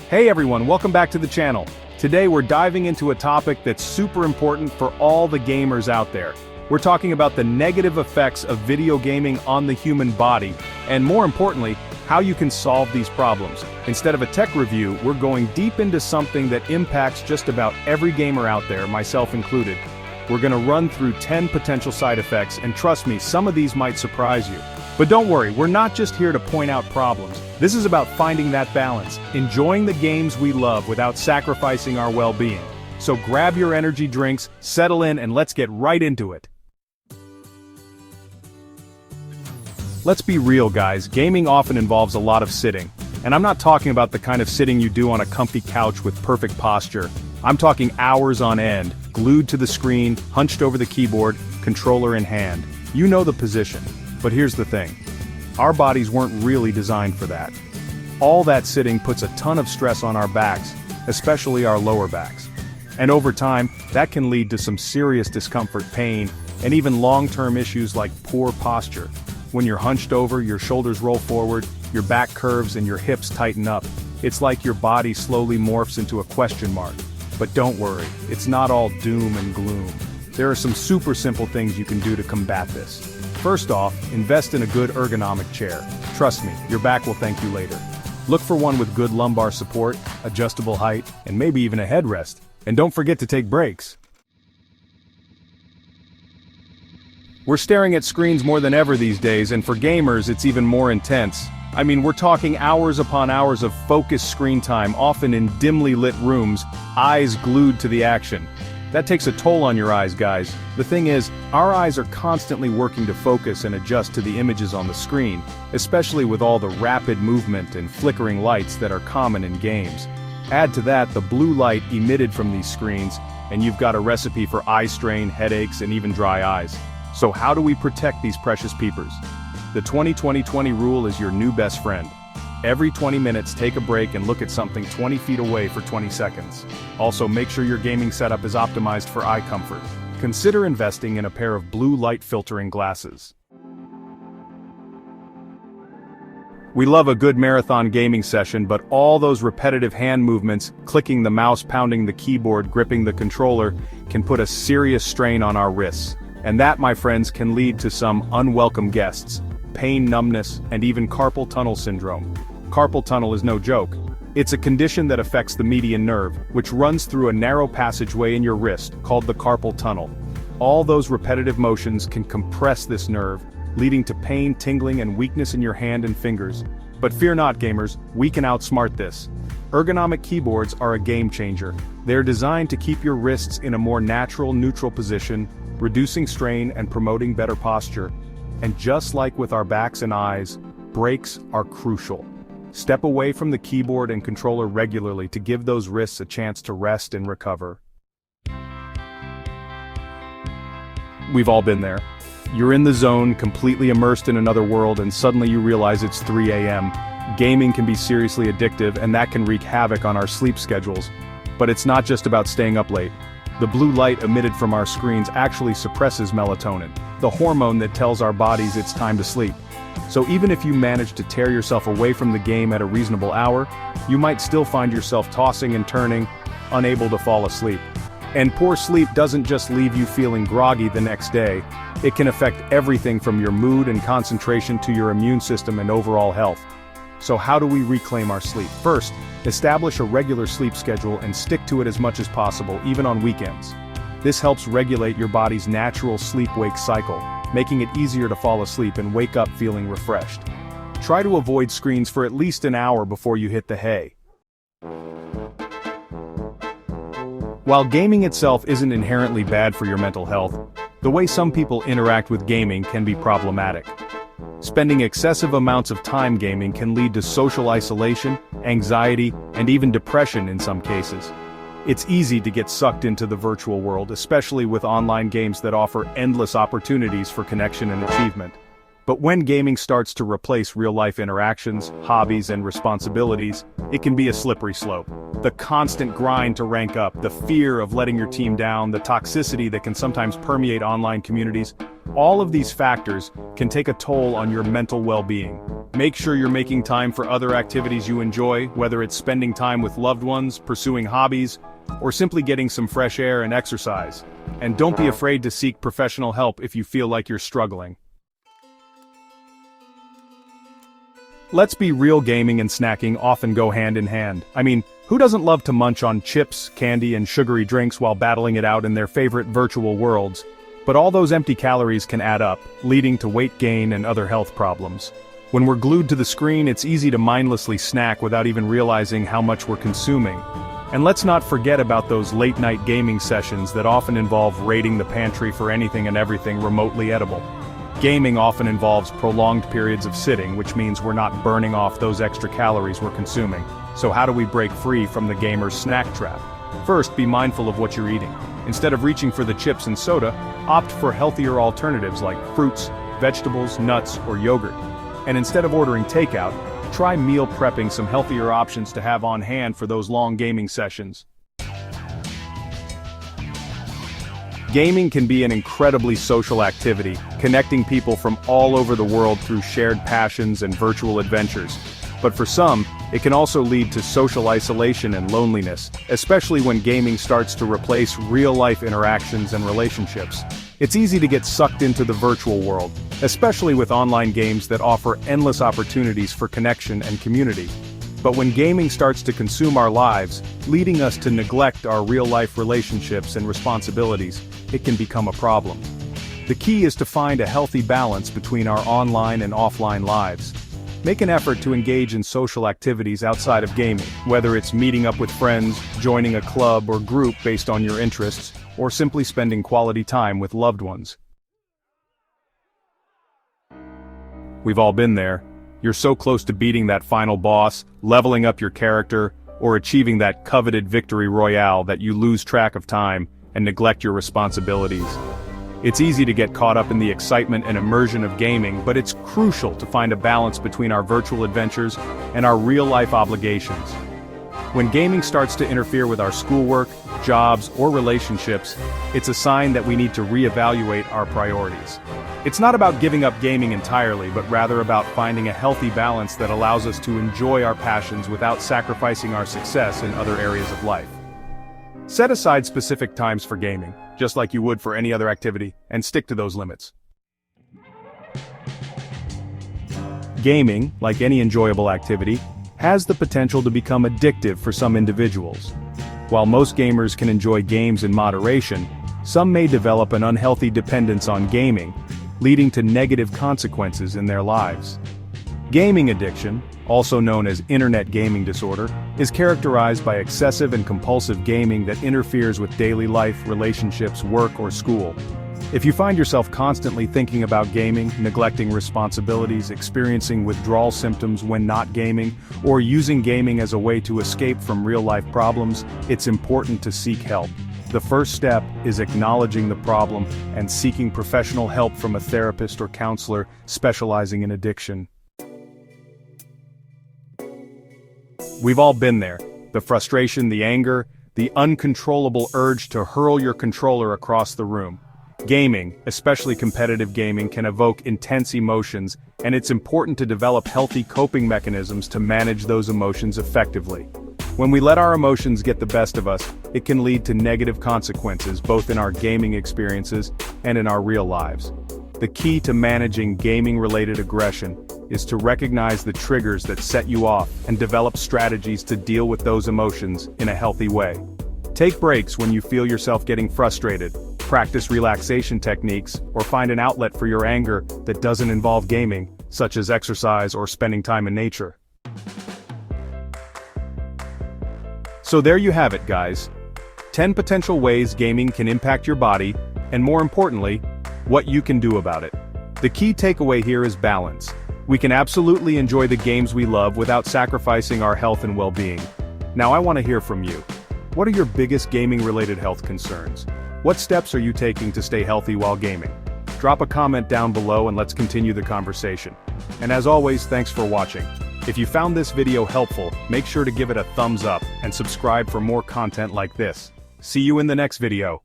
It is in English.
Hey everyone, welcome back to the channel. Today we're diving into a topic that's super important for all the gamers out there. We're talking about the negative effects of video gaming on the human body, and more importantly, how you can solve these problems. Instead of a tech review, we're going deep into something that impacts just about every gamer out there, myself included. We're gonna run through 10 potential side effects, and trust me, some of these might surprise you. But don't worry, we're not just here to point out problems. This is about finding that balance, enjoying the games we love without sacrificing our well-being. So grab your energy drinks, settle in, and let's get right into it. Let's be real, guys, gaming often involves a lot of sitting. And I'm not talking about the kind of sitting you do on a comfy couch with perfect posture. I'm talking hours on end, glued to the screen, hunched over the keyboard, controller in hand. You know the position. But here's the thing. Our bodies weren't really designed for that. All that sitting puts a ton of stress on our backs, especially our lower backs. And over time, that can lead to some serious discomfort, pain, and even long-term issues like poor posture. When you're hunched over, your shoulders roll forward, your back curves and your hips tighten up. It's like your body slowly morphs into a question mark. But don't worry, it's not all doom and gloom. There are some super simple things you can do to combat this. First off, invest in a good ergonomic chair. Trust me, your back will thank you later. Look for one with good lumbar support, adjustable height, and maybe even a headrest. And don't forget to take breaks. We're staring at screens more than ever these days, and for gamers it's even more intense. I mean, we're talking hours upon hours of focused screen time, often in dimly lit rooms, eyes glued to the action. That takes a toll on your eyes, guys. The thing is, our eyes are constantly working to focus and adjust to the images on the screen, especially with all the rapid movement and flickering lights that are common in games. Add to that the blue light emitted from these screens, and you've got a recipe for eye strain, headaches, and even dry eyes. So how do we protect these precious peepers? The 20-20-20 rule is your new best friend. Every 20 minutes, take a break and look at something 20 feet away for 20 seconds. Also, make sure your gaming setup is optimized for eye comfort. Consider investing in a pair of blue light filtering glasses. We love a good marathon gaming session, but all those repetitive hand movements, clicking the mouse, pounding the keyboard, gripping the controller, can put a serious strain on our wrists. And that, my friends, can lead to some unwelcome guests. Pain, numbness, and even carpal tunnel syndrome. Carpal tunnel is no joke. It's a condition that affects the median nerve, which runs through a narrow passageway in your wrist, called the carpal tunnel. All those repetitive motions can compress this nerve, leading to pain, tingling, and weakness in your hand and fingers. But fear not, gamers, we can outsmart this. Ergonomic keyboards are a game changer. They're designed to keep your wrists in a more natural, neutral position, reducing strain and promoting better posture. And just like with our backs and eyes, breaks are crucial. Step away from the keyboard and controller regularly to give those wrists a chance to rest and recover. We've all been there. You're in the zone, completely immersed in another world, and suddenly you realize it's 3 a.m. Gaming can be seriously addictive, and that can wreak havoc on our sleep schedules. But it's not just about staying up late. The blue light emitted from our screens actually suppresses melatonin, the hormone that tells our bodies it's time to sleep. So even if you manage to tear yourself away from the game at a reasonable hour, you might still find yourself tossing and turning, unable to fall asleep. And poor sleep doesn't just leave you feeling groggy the next day, it can affect everything from your mood and concentration to your immune system and overall health. So how do we reclaim our sleep? First, establish a regular sleep schedule and stick to it as much as possible, even on weekends. This helps regulate your body's natural sleep-wake cycle, making it easier to fall asleep and wake up feeling refreshed. Try to avoid screens for at least an hour before you hit the hay. While gaming itself isn't inherently bad for your mental health, the way some people interact with gaming can be problematic. Spending excessive amounts of time gaming can lead to social isolation, anxiety, and even depression in some cases. It's easy to get sucked into the virtual world, especially with online games that offer endless opportunities for connection and achievement. But when gaming starts to replace real-life interactions, hobbies, and responsibilities, it can be a slippery slope. The constant grind to rank up, the fear of letting your team down, the toxicity that can sometimes permeate online communities, all of these factors can take a toll on your mental well-being. Make sure you're making time for other activities you enjoy, whether it's spending time with loved ones, pursuing hobbies, or simply getting some fresh air and exercise. And don't be afraid to seek professional help if you feel like you're struggling. Let's be real, gaming and snacking often go hand in hand. I mean, who doesn't love to munch on chips, candy, and sugary drinks while battling it out in their favorite virtual worlds? But all those empty calories can add up, leading to weight gain and other health problems. When we're glued to the screen, it's easy to mindlessly snack without even realizing how much we're consuming. And let's not forget about those late-night gaming sessions that often involve raiding the pantry for anything and everything remotely edible. Gaming often involves prolonged periods of sitting, which means we're not burning off those extra calories we're consuming. So how do we break free from the gamer's snack trap? First, be mindful of what you're eating. Instead of reaching for the chips and soda, opt for healthier alternatives like fruits, vegetables, nuts, or yogurt. And instead of ordering takeout, try meal prepping some healthier options to have on hand for those long gaming sessions. Gaming can be an incredibly social activity, connecting people from all over the world through shared passions and virtual adventures. But for some, it can also lead to social isolation and loneliness, especially when gaming starts to replace real-life interactions and relationships. It's easy to get sucked into the virtual world, especially with online games that offer endless opportunities for connection and community. But when gaming starts to consume our lives, leading us to neglect our real-life relationships and responsibilities, it can become a problem. The key is to find a healthy balance between our online and offline lives. Make an effort to engage in social activities outside of gaming, whether it's meeting up with friends, joining a club or group based on your interests, or simply spending quality time with loved ones. We've all been there. You're so close to beating that final boss, leveling up your character, or achieving that coveted victory royale that you lose track of time and neglect your responsibilities. It's easy to get caught up in the excitement and immersion of gaming, but it's crucial to find a balance between our virtual adventures and our real-life obligations. When gaming starts to interfere with our schoolwork, jobs, or relationships, it's a sign that we need to reevaluate our priorities. It's not about giving up gaming entirely, but rather about finding a healthy balance that allows us to enjoy our passions without sacrificing our success in other areas of life. Set aside specific times for gaming, just like you would for any other activity, and stick to those limits. Gaming, like any enjoyable activity, has the potential to become addictive for some individuals. While most gamers can enjoy games in moderation, some may develop an unhealthy dependence on gaming, leading to negative consequences in their lives. Gaming addiction, also known as internet gaming disorder, is characterized by excessive and compulsive gaming that interferes with daily life, relationships, work, or school. If you find yourself constantly thinking about gaming, neglecting responsibilities, experiencing withdrawal symptoms when not gaming, or using gaming as a way to escape from real-life problems, it's important to seek help. The first step is acknowledging the problem and seeking professional help from a therapist or counselor specializing in addiction. We've all been there. The frustration, the anger, the uncontrollable urge to hurl your controller across the room. Gaming, especially competitive gaming, can evoke intense emotions, and it's important to develop healthy coping mechanisms to manage those emotions effectively. When we let our emotions get the best of us, it can lead to negative consequences both in our gaming experiences and in our real lives. The key to managing gaming-related aggression is to recognize the triggers that set you off and develop strategies to deal with those emotions in a healthy way. Take breaks when you feel yourself getting frustrated, practice relaxation techniques, or find an outlet for your anger that doesn't involve gaming, such as exercise or spending time in nature. So there you have it, guys. 10 potential ways gaming can impact your body, and more importantly, what you can do about it. The key takeaway here is balance. We can absolutely enjoy the games we love without sacrificing our health and well-being. Now I want to hear from you. What are your biggest gaming-related health concerns? What steps are you taking to stay healthy while gaming? Drop a comment down below and let's continue the conversation. And as always, thanks for watching. If you found this video helpful, make sure to give it a thumbs up and subscribe for more content like this. See you in the next video.